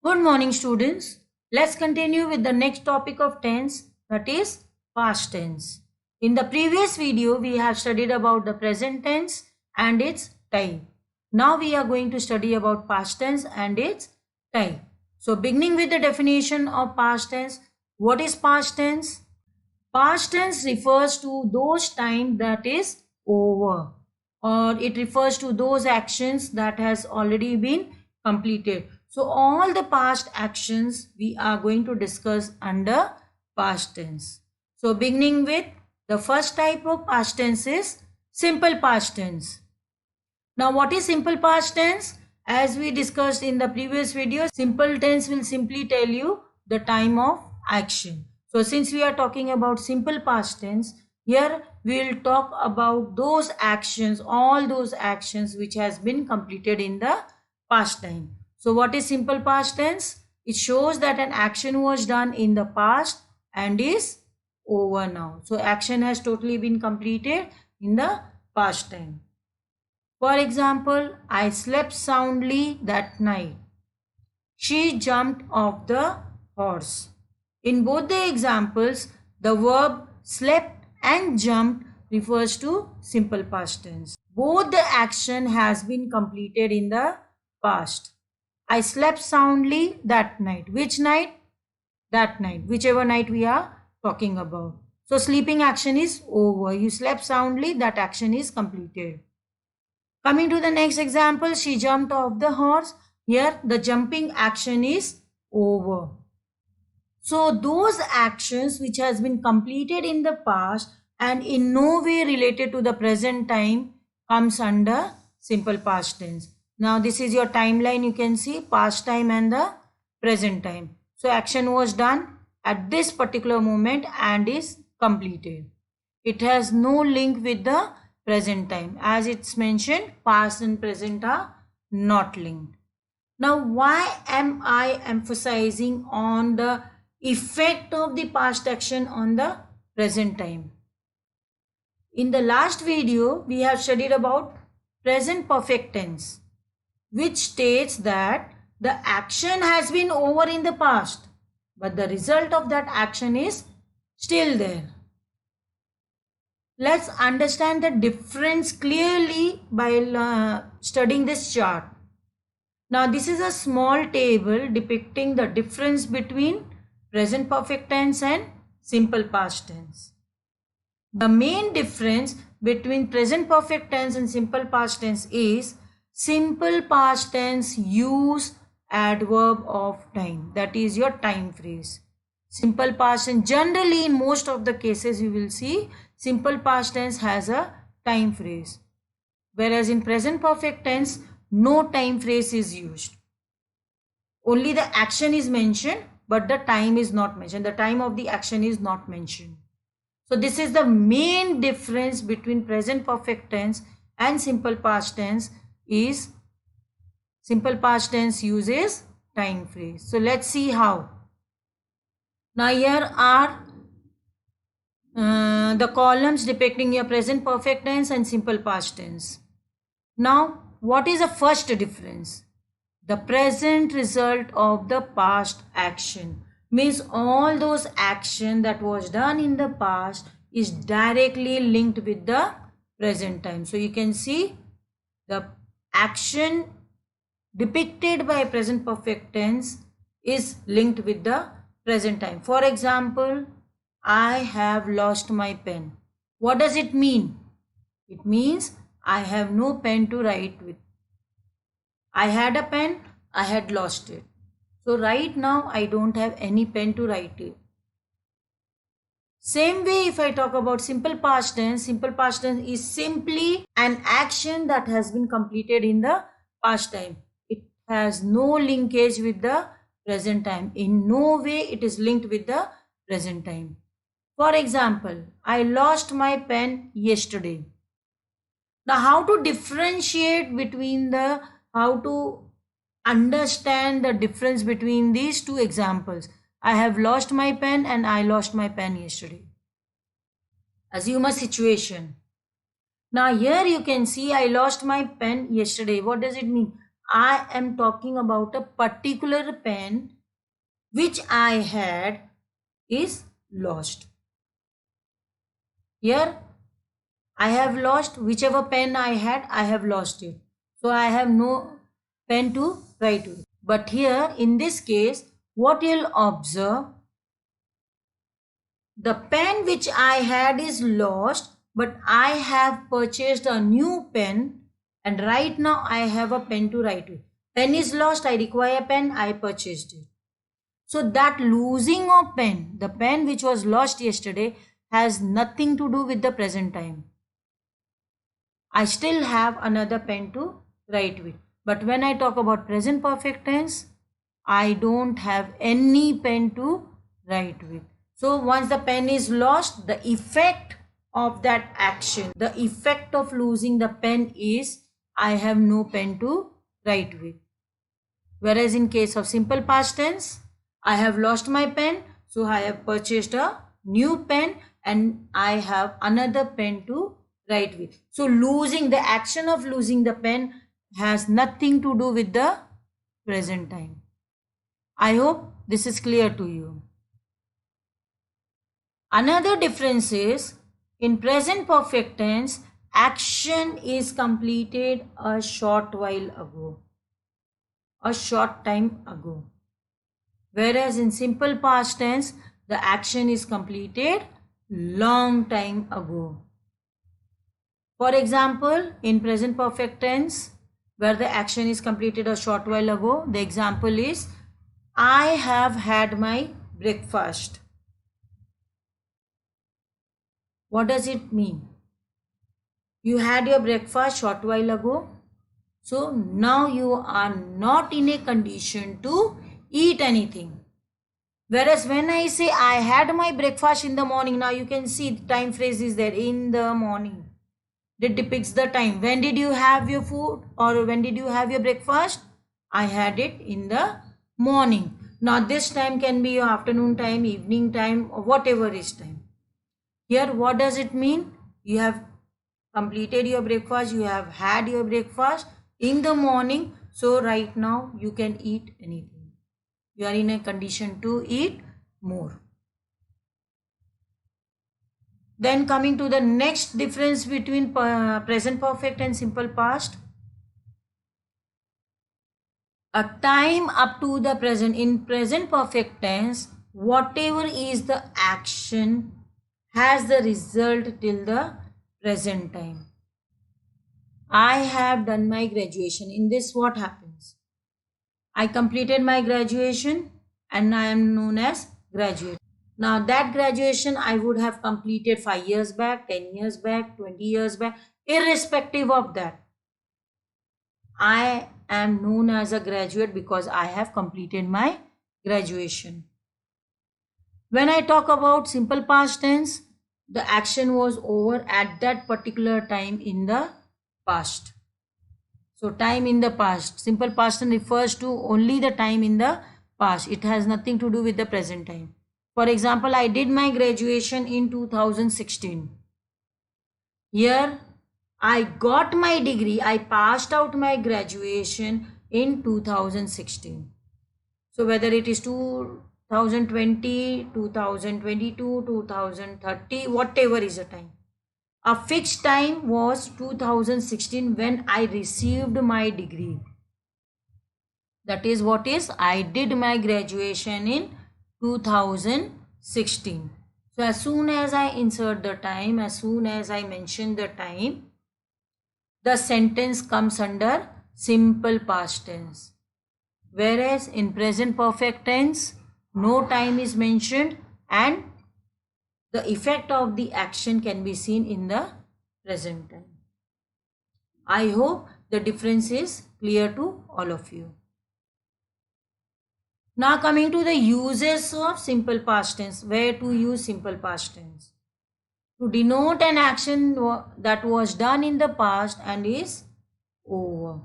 Good morning, students. Let's continue with the next topic of tense, that is past tense. In the previous video, we have studied about the present tense and its type. Now we are going to study about past tense and its type. So beginning with the definition of past tense, what is past tense? Past tense refers to those time that is over, or it refers to those actions that has already been completed. So all the past actions we are going to discuss under past tense. So beginning with the first type of past tense is simple past tense. Now what is simple past tense? As we discussed in the previous video, simple tense will simply tell you the time of action. So since we are talking about simple past tense, here we will talk about those actions, all those actions which has been completed in the past time. So what is simple past tense? It shows that an action was done in the past and is over now. So action has totally been completed in the past time. For example, I slept soundly that night. She jumped off the horse. In both the examples, the verb slept and jumped refers to simple past tense. Both the action has been completed in the past. I slept soundly that night. Which night? That night. Whichever night we are talking about. So sleeping action is over. You slept soundly, that action is completed. Coming to the next example, she jumped off the horse. Here the jumping action is over. So those actions which has been completed in the past and in no way related to the present time comes under simple past tense. Now this is your timeline, you can see past time and the present time. So action was done at this particular moment and is completed. It has no link with the present time. As it's mentioned, past and present are not linked. Now, why am I emphasizing on the effect of the past action on the present time? In the last video, we have studied about present perfect tense, which states that the action has been over in the past, but the result of that action is still there. Let's understand the difference clearly by studying this chart. Now this is a small table depicting the difference between present perfect tense and simple past tense. The main difference between present perfect tense and simple past tense is simple past tense use adverb of time, that is your time phrase. Simple past tense, generally in most of the cases you will see simple past tense has a time phrase, whereas in present perfect tense no time phrase is used. Only the action is mentioned but the time is not mentioned. The time of the action is not mentioned. So this is the main difference between present perfect tense and simple past tense is simple past tense uses time phrase. So let's see how. Now here are the columns depicting your present perfect tense and simple past tense. Now what is the first difference? The present result of the past action means all those action that was done in the past is directly linked with the present time. So you can see the action depicted by present perfect tense is linked with the present time. For example, I have lost my pen. What does it mean? It means I have no pen to write with. I had a pen, I had lost it. So right now I don't have any pen to write it. Same way, if I talk about simple past tense is simply an action that has been completed in the past time. It has no linkage with the present time. In no way it is linked with the present time. For example, I lost my pen yesterday. Now how to differentiate between how to understand the difference between these two examples. I have lost my pen and I lost my pen yesterday. Assume a situation. Now here you can see I lost my pen yesterday. What does it mean? I am talking about a particular pen which I had is lost. Here I have lost whichever pen I had, I have lost it. So I have no pen to write with. But here in this case, what you'll observe, the pen which I had is lost, but I have purchased a new pen and right now I have a pen to write with. Pen is lost, I require a pen, I purchased it. So that losing of pen, the pen which was lost yesterday, has nothing to do with the present time. I still have another pen to write with. But when I talk about present perfect tense, I don't have any pen to write with. So once the pen is lost, the effect of that action, the effect of losing the pen is I have no pen to write with. Whereas in case of simple past tense, I have lost my pen, so I have purchased a new pen and I have another pen to write with. So losing, the action of losing the pen has nothing to do with the present time. I hope this is clear to you. Another difference is in present perfect tense, action is completed a short while ago, a short time ago. Whereas in simple past tense, the action is completed long time ago. For example, in present perfect tense, where the action is completed a short while ago, the example is, I have had my breakfast. What does it mean? You had your breakfast short while ago. So now you are not in a condition to eat anything. Whereas when I say I had my breakfast in the morning, now you can see the time phrase is there, in the morning. It depicts the time. When did you have your food or when did you have your breakfast? I had it in the morning. Now this time can be your afternoon time, evening time, or whatever is time. Here what does it mean? You have completed your breakfast, you have had your breakfast in the morning. So right now you can eat anything. You are in a condition to eat more. Then coming to the next difference between present perfect and simple past. A time up to the present. In present perfect tense, whatever is the action has the result till the present time. I have done my graduation. In this, what happens? I completed my graduation and I am known as graduate. Now that graduation I would have completed 5 years back, 10 years back, 20 years back. Irrespective of that, I am known as a graduate because I have completed my graduation. When I talk about simple past tense, the action was over at that particular time in the past. So time in the past. Simple past tense refers to only the time in the past. It has nothing to do with the present time. For example, I did my graduation in 2016. Here I got my degree. I passed out my graduation in 2016. So whether it is 2020, 2022, 2030, whatever is the time. A fixed time was 2016 when I received my degree. That is what is, I did my graduation in 2016. So as soon as I insert the time, as soon as I mention the time, the sentence comes under simple past tense. Whereas in present perfect tense, no time is mentioned and the effect of the action can be seen in the present time. I hope the difference is clear to all of you. Now coming to the uses of simple past tense. Where to use simple past tense? To denote an action that was done in the past and is over.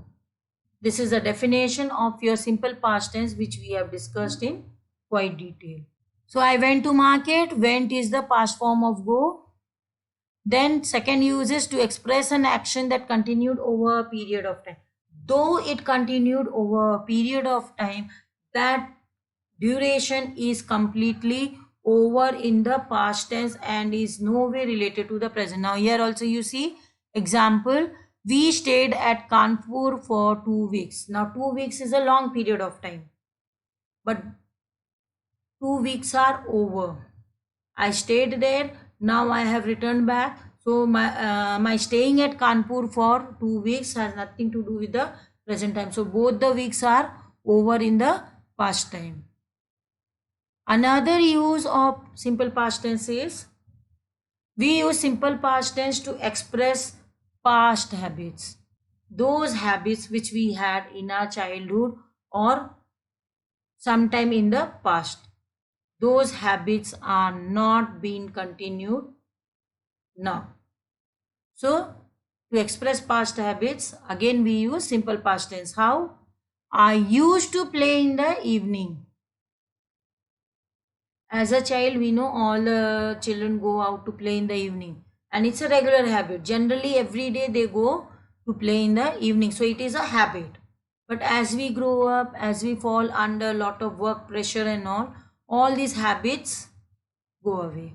This is a definition of your simple past tense which we have discussed in quite detail. So I went to market. Went is the past form of go. Then second use is to express an action that continued over a period of time. though it continued over a period of time, that duration is completely over in the past tense and is no way related to the present. Now here also you see example, we stayed at Kanpur for 2 weeks. Now 2 weeks is a long period of time, but 2 weeks are over. I stayed there, now I have returned back. So my staying at Kanpur for 2 weeks has nothing to do with the present time. So both the weeks are over in the past time. Another use of simple past tense is, we use simple past tense to express past habits. Those habits which we had in our childhood or sometime in the past. Those habits are not being continued now. So to express past habits, again we use simple past tense. How? I used to play in the evening. As a child, we know all the children go out to play in the evening, and it's a regular habit. Generally, every day they go to play in the evening. So it is a habit. But as we grow up, as we fall under a lot of work pressure and all these habits go away.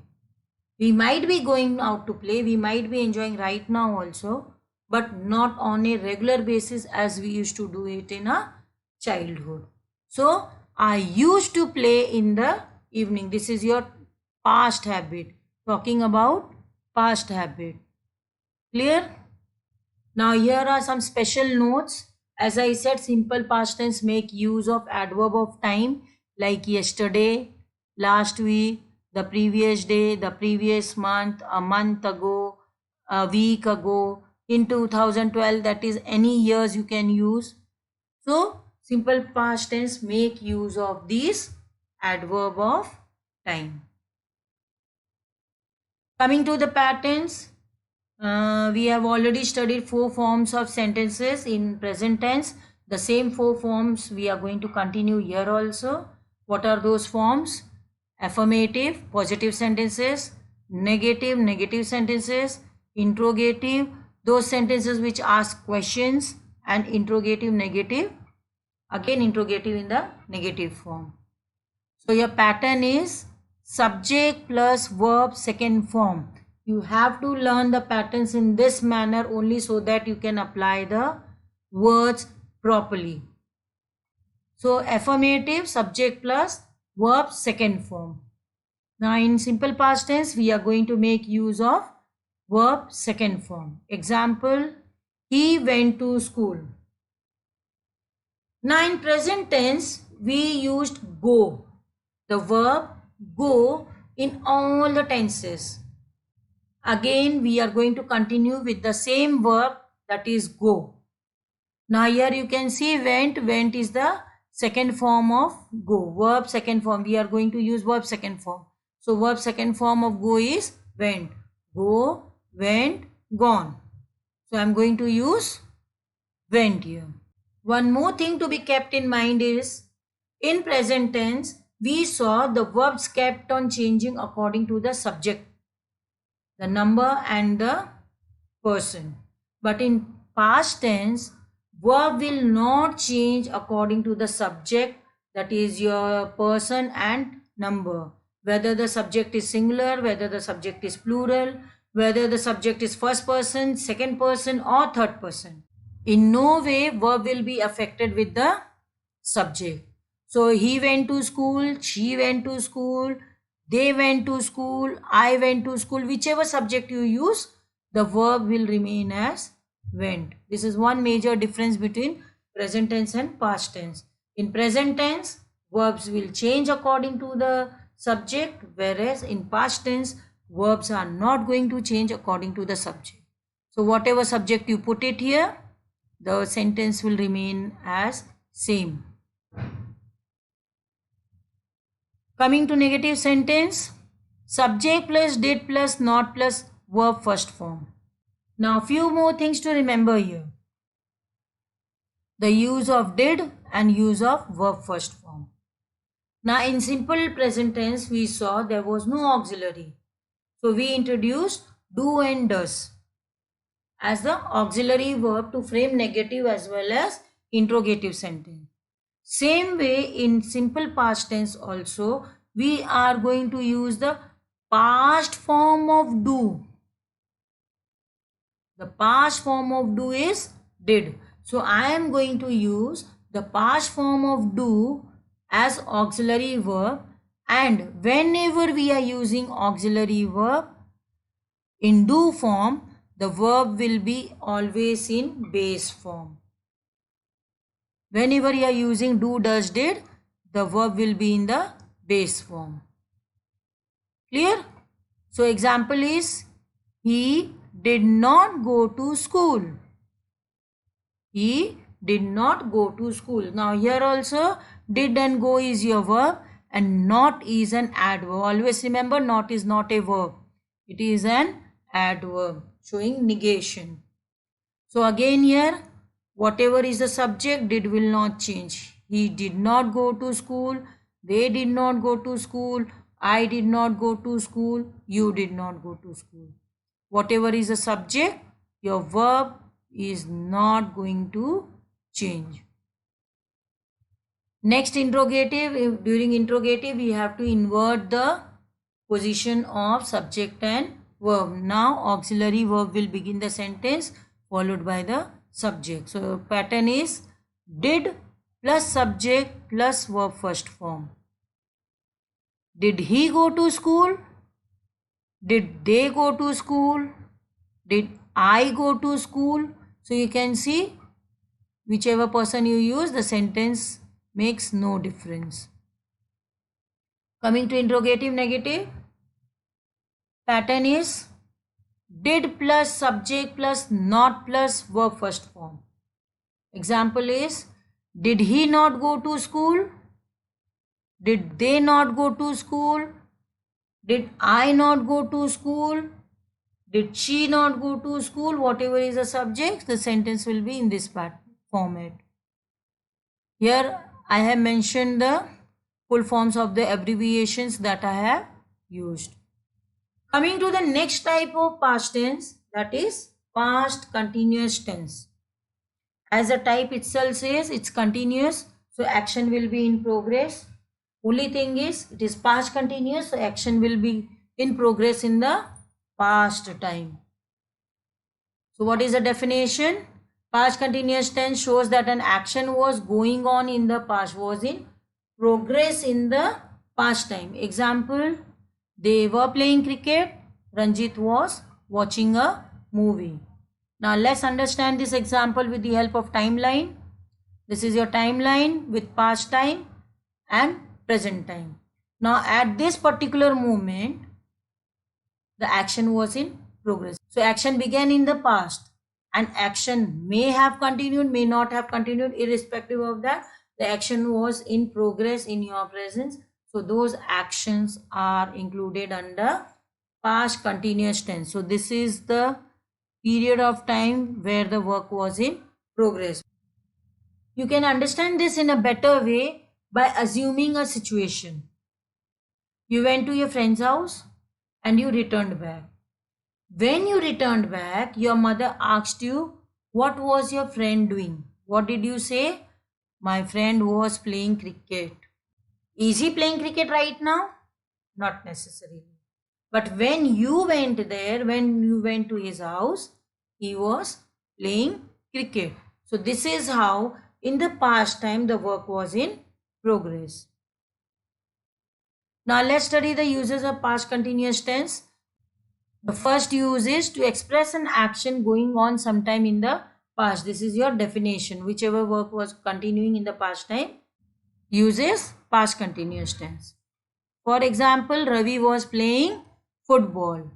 We might be going out to play, we might be enjoying right now also, but not on a regular basis as we used to do it in our childhood. So I used to play in the evening. This is your past habit. Talking about past habit. Clear? Now here are some special notes. As I said, simple past tense make use of adverb of time like yesterday, last week, the previous day, the previous month, a month ago, a week ago, in 2012, that is any years you can use. So simple past tense make use of these adverb of time. Coming to the patterns, we have already studied 4 forms of sentences in present tense. The same 4 forms we are going to continue here also. What are those forms? Affirmative, positive sentences; negative, negative sentences; interrogative, those sentences which ask questions; and interrogative, negative, again interrogative in the negative form. So your pattern is subject plus verb second form. You have to learn the patterns in this manner only so that you can apply the words properly. So affirmative, subject plus verb second form. Now in simple past tense, we are going to make use of verb second form. Example, he went to school. Now in present tense, we used go. The verb go in all the tenses. Again, we are going to continue with the same verb, that is go. Now here you can see went. Went is the second form of go. Verb second form. We are going to use verb second form. So verb second form of go is went. Go, went, gone. So I am going to use went here. One more thing to be kept in mind is, in present tense, we saw the verbs kept on changing according to the subject, the number and the person. But in past tense, verb will not change according to the subject, that is your person and number. Whether the subject is singular, whether the subject is plural, whether the subject is first person, second person or third person. In no way verb will be affected with the subject. So he went to school, she went to school, they went to school, I went to school. Whichever subject you use, the verb will remain as went. This is one major difference between present tense and past tense. In present tense, verbs will change according to the subject, whereas in past tense, verbs are not going to change according to the subject. So whatever subject you put it here, the sentence will remain as same. Coming to negative sentence, subject plus did plus not plus verb first form. Now few more things to remember here. The use of did and use of verb first form. Now in simple present tense, we saw there was no auxiliary. So we introduced do and does. as the auxiliary verb to frame negative as well as interrogative sentence. Same way in simple past tense also, we are going to use the past form of do. The past form of do is did. So I am going to use the past form of do as auxiliary verb, and whenever we are using auxiliary verb in do form, the verb will be always in base form. Whenever you are using do, does, did, the verb will be in the base form. Clear? So example is, he did not go to school. He did not go to school. Now here also did and go is your verb and not is an adverb. Always remember, not is not a verb. It is an adverb showing negation. So again here, whatever is the subject, did will not change. He did not go to school. They did not go to school. I did not go to school. You did not go to school. Whatever is the subject, your verb is not going to change. Next interrogative, during interrogative we have to invert the position of subject and verb. Now auxiliary verb will begin the sentence followed by the subject. So pattern is did plus subject plus verb first form. Did he go to school? Did they go to school? Did I go to school? So you can see whichever person you use, the sentence makes no difference. Coming to interrogative negative, pattern is did plus subject plus not plus verb first form. Example is, did he not go to school? Did they not go to school? Did I not go to school? Did she not go to school? Whatever is the subject, the sentence will be in this format. Here I have mentioned the full forms of the abbreviations that I have used. Coming to the next type of past tense, that is past continuous tense. As the type itself says, it's continuous, so action will be in progress. Only thing is, it is past continuous, so action will be in progress in the past time. So what is the definition? Past continuous tense shows that an action was going on in the past, was in progress in the past time. Example, they were playing cricket, Ranjit was watching a movie. Now let's understand this example with the help of timeline. This is your timeline with past time and present time. Now at this particular moment, the action was in progress. So action began in the past and action may have continued, may not have continued. Irrespective of that, the action was in progress in your presence. So those actions are included under past continuous tense. So this is the period of time where the work was in progress. You can understand this in a better way by assuming a situation. You went to your friend's house and you returned back. When you returned back, your mother asked you, what was your friend doing? What did you say? My friend was playing cricket. Is he playing cricket right now? Not necessarily. But when you went there, when you went to his house, he was playing cricket. So this is how in the past time the work was in progress. Now let's study the uses of past continuous tense. The first use is to express an action going on sometime in the past. This is your definition. Whichever work was continuing in the past time uses past continuous tense. For example, Ravi was playing football.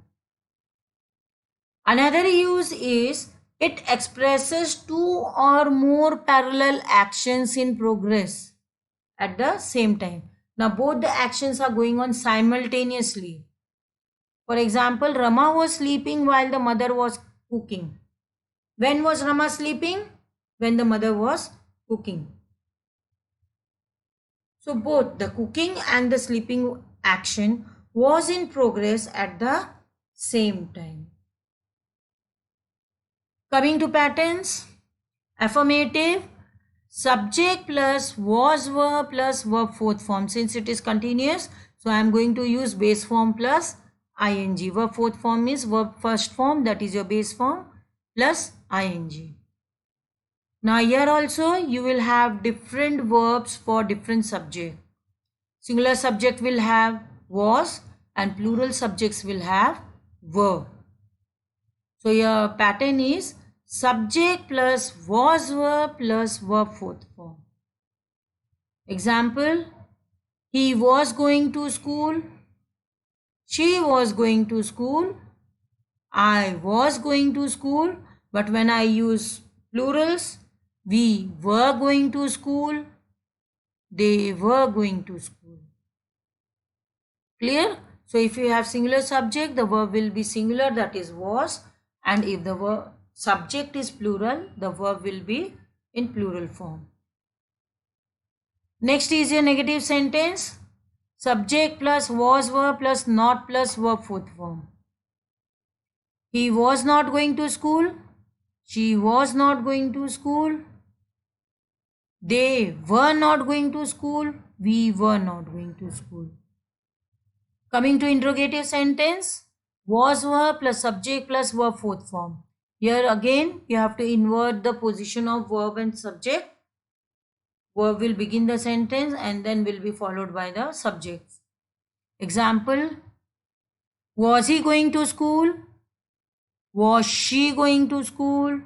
Another use is it expresses two or more parallel actions in progress at the same time. Now both the actions are going on simultaneously. For example, Rama was sleeping while the mother was cooking. When was Rama sleeping? When the mother was cooking. So both the cooking and the sleeping action was in progress at the same time. Coming to patterns, affirmative, subject plus was verb plus verb fourth form. Since it is continuous, so I am going to use base form plus ing. Verb fourth form is verb first form, that is your base form, plus ing. Now here also you will have different verbs for different subject. Singular subject will have was and plural subjects will have were. So your pattern is subject plus was verb plus verb fourth form. Example, he was going to school, she was going to school, I was going to school, but when I use plurals, we were going to school, they were going to school. Clear? So if you have singular subject, the verb will be singular, that is was, and if the verb subject is plural, the verb will be in plural form. Next is your negative sentence. Subject plus was verb plus not plus verb fourth form. He was not going to school. She was not going to school. They were not going to school. We were not going to school. Coming to interrogative sentence. Was verb plus subject plus verb fourth form. Here again you have to invert the position of verb and subject. Verb will begin the sentence and then will be followed by the subject. Example, was he going to school? Was she going to school?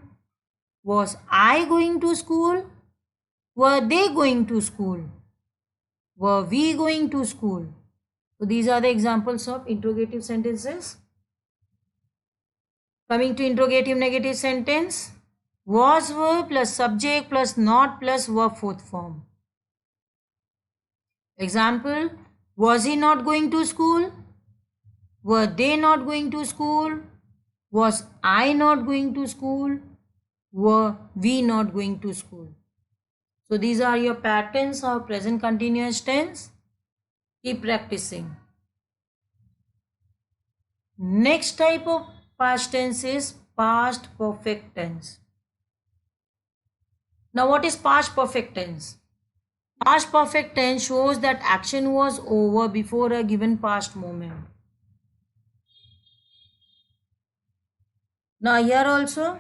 Was I going to school? Were they going to school? Were we going to school? So these are the examples of interrogative sentences. Coming to interrogative negative sentence. Was verb plus subject plus not plus verb fourth form. Example, was he not going to school? Were they not going to school? Was I not going to school? Were we not going to school? So these are your patterns of present continuous tense. Keep practicing. Next type of past tense is past perfect tense. Now what is past perfect tense? Past perfect tense shows that action was over before a given past moment. Now here also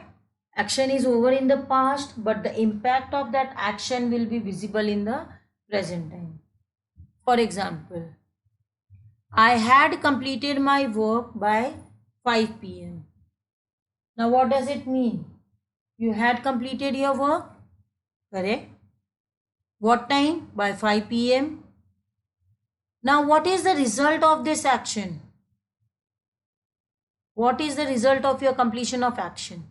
action is over in the past, but the impact of that action will be visible in the present time. For example, I had completed my work by 5 p.m. Now what does it mean? You had completed your work, correct? What time? By 5 p.m. Now what is the result of this action? What is the result of your completion of action?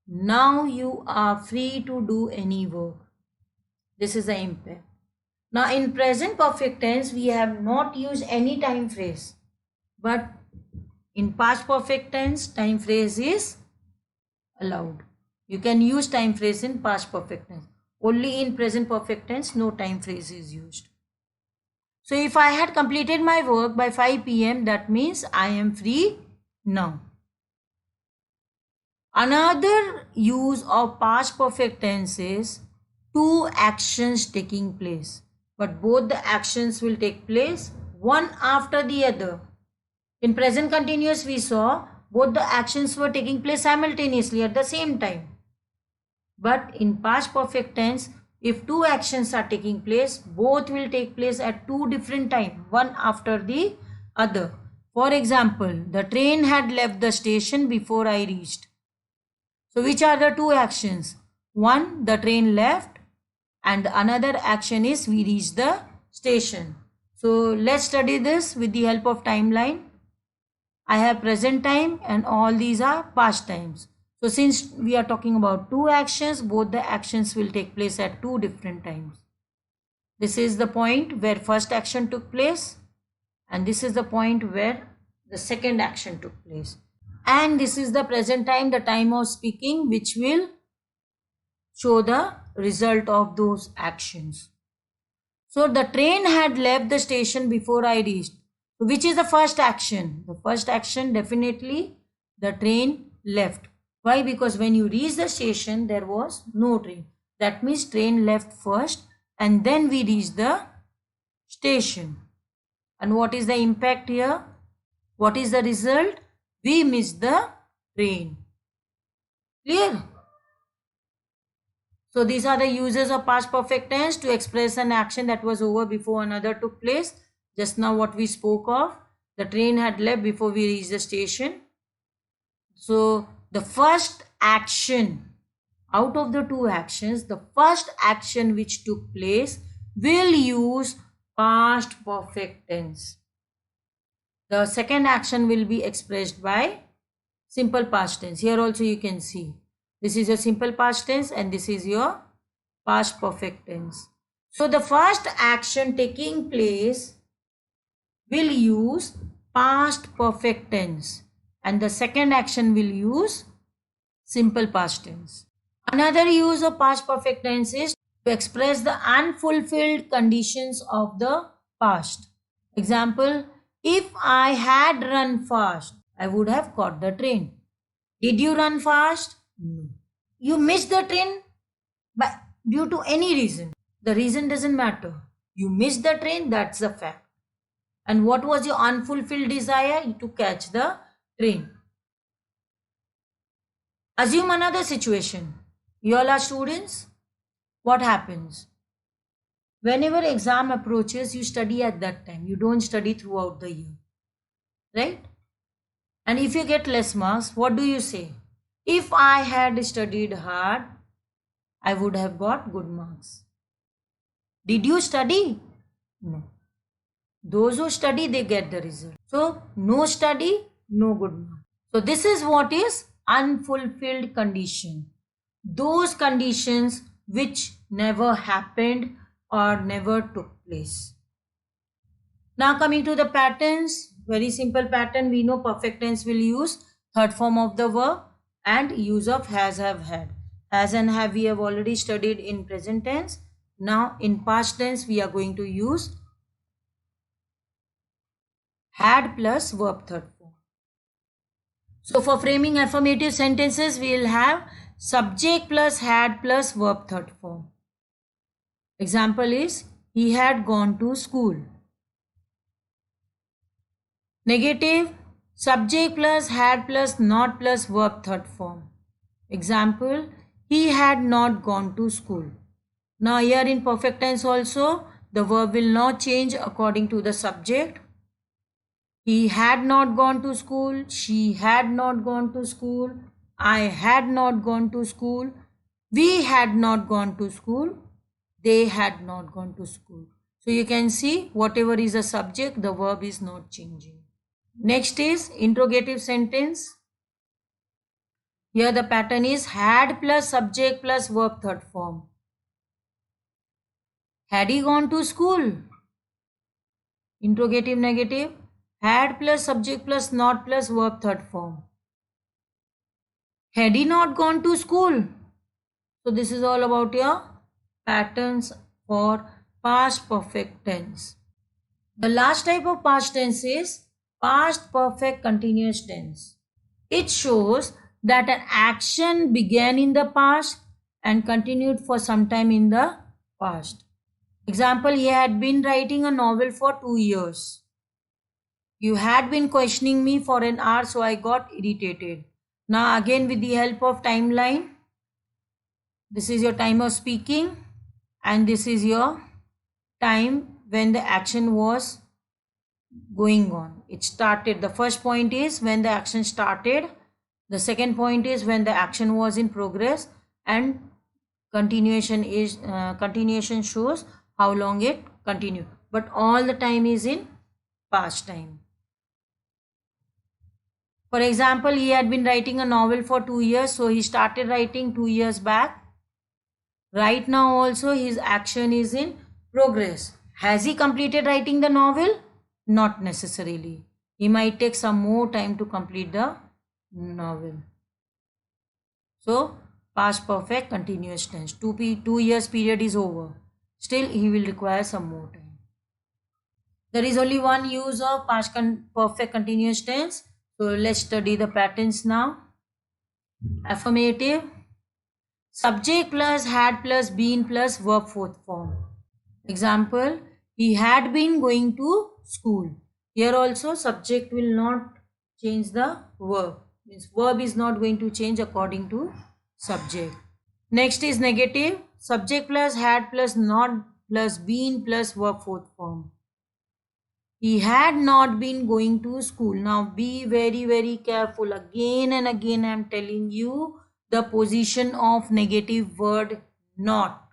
Now you are free to do any work. This is the impact. Now in present perfect tense, we have not used any time phrase. But in past perfect tense, time phrase is allowed. You can use time phrase in past perfect tense. Only in present perfect tense, no time phrase is used. So if I had completed my work by 5 p.m., that means I am free now. Another use of past perfect tense is two actions taking place, but both the actions will take place one after the other. In present continuous, we saw both the actions were taking place simultaneously at the same time. But in past perfect tense, if two actions are taking place, both will take place at two different times, one after the other. For example, the train had left the station before I reached. So which are the two actions? One, the train left, and another action is we reached the station. So let's study this with the help of timeline. I have present time and all these are past times. So since we are talking about two actions, both the actions will take place at two different times. This is the point where first action took place, and this is the point where the second action took place. And this is the present time, the time of speaking, which will show the result of those actions. So the train had left the station before I reached. Which is the first action? The first action, definitely the train left. Why? Because when you reach the station, there was no train. That means train left first and then we reached the station. And what is the impact here? What is the result? We missed the train. Clear? So these are the uses of past perfect tense to express an action that was over before another took place. Just now what we spoke of, the train had left before we reached the station. So the first action, out of the two actions, the first action which took place will use past perfect tense. The second action will be expressed by simple past tense. Here also you can see. This is your simple past tense and this is your past perfect tense. So the first action taking place will use past perfect tense and the second action will use simple past tense. Another use of past perfect tense is to express the unfulfilled conditions of the past. Example, if I had run fast, I would have caught the train. Did you run fast? No. You missed the train due to any reason. The reason doesn't matter. You missed the train, that's a fact. And what was your unfulfilled desire? To catch the train. Assume another situation. You all are students. What happens? Whenever exam approaches, you study at that time. You don't study throughout the year. Right? And if you get less marks, what do you say? If I had studied hard, I would have got good marks. Did you study? No. Those who study, they get the result. So, no study, no good mark. So, this is what is unfulfilled condition. Those conditions which never happened or never took place. Now, coming to the patterns, very simple pattern. We know perfect tense will use third form of the verb and use of has, have, had. Has and have we have already studied in present tense. Now in past tense we are going to use had plus verb third form. So for framing affirmative sentences we will have subject plus had plus verb third form. Example is he had gone to school. Negative, subject plus had plus not plus verb third form. Example, he had not gone to school. Now here in perfect tense also, the verb will not change according to the subject. He had not gone to school, she had not gone to school, I had not gone to school, we had not gone to school, they had not gone to school. So you can see whatever is the subject, the verb is not changing. Next is interrogative sentence. Here the pattern is had plus subject plus verb third form. Had he gone to school? Interrogative negative. Had plus subject plus not plus verb third form. Had he not gone to school? So this is all about your patterns for past perfect tense. The last type of past tense is past perfect continuous tense. It shows that an action began in the past and continued for some time in the past. Example, he had been writing a novel for 2 years. You had been questioning me for an hour, so I got irritated. Now again with the help of timeline, this is your time of speaking and this is your time when the action was going on. It started. The first point is when the action started. The second point is when the action was in progress, and continuation shows how long it continued. But all the time is in past time. For example, he had been writing a novel for 2 years, so he started writing 2 years back. Right now also his action is in progress. Has he completed writing the novel? Not necessarily. He might take some more time to complete the novel. So past perfect continuous tense. 2 years period is over. Still he will require some more time. There is only one use of past perfect continuous tense. So let's study the patterns now. Affirmative. Subject plus had plus been plus verb fourth form. Example, he had been going to school. Here also subject will not change the verb. Means verb is not going to change according to subject. Next is negative. Subject plus had plus not plus been plus verb fourth form. He had not been going to school. Now be very careful. Again and again I am telling you the position of negative word not.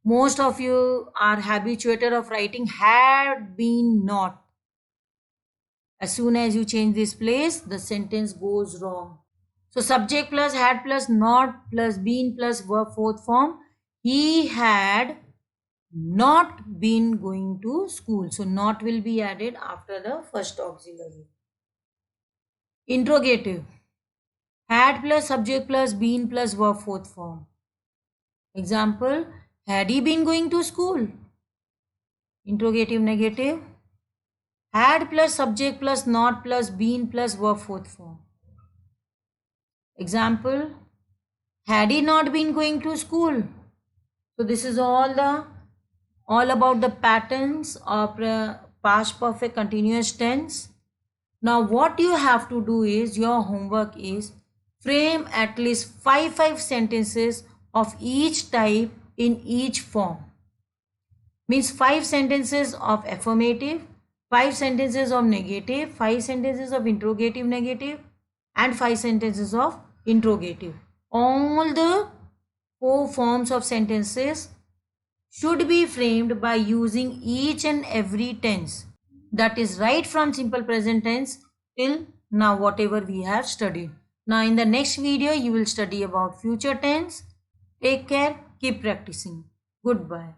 Most of you are habituated of writing had been not. As soon as you change this place, the sentence goes wrong. So subject plus had plus not plus been plus verb fourth form. He had not been going to school. So not will be added after the first auxiliary. Interrogative. Had plus subject plus been plus verb fourth form. Example, had he been going to school? Interrogative negative. Had plus subject plus not plus been plus verb fourth form. Example, had he not been going to school? So this is all about the patterns of past perfect continuous tense. Now what you have to do is, your homework is frame at least five sentences of each type in each form. Means 5 sentences of affirmative, 5 sentences of negative, 5 sentences of interrogative negative, and 5 sentences of interrogative. All the 4 forms of sentences should be framed by using each and every tense. That is right from simple present tense till now whatever we have studied. Now in the next video you will study about future tense. Take care, keep practicing. Goodbye.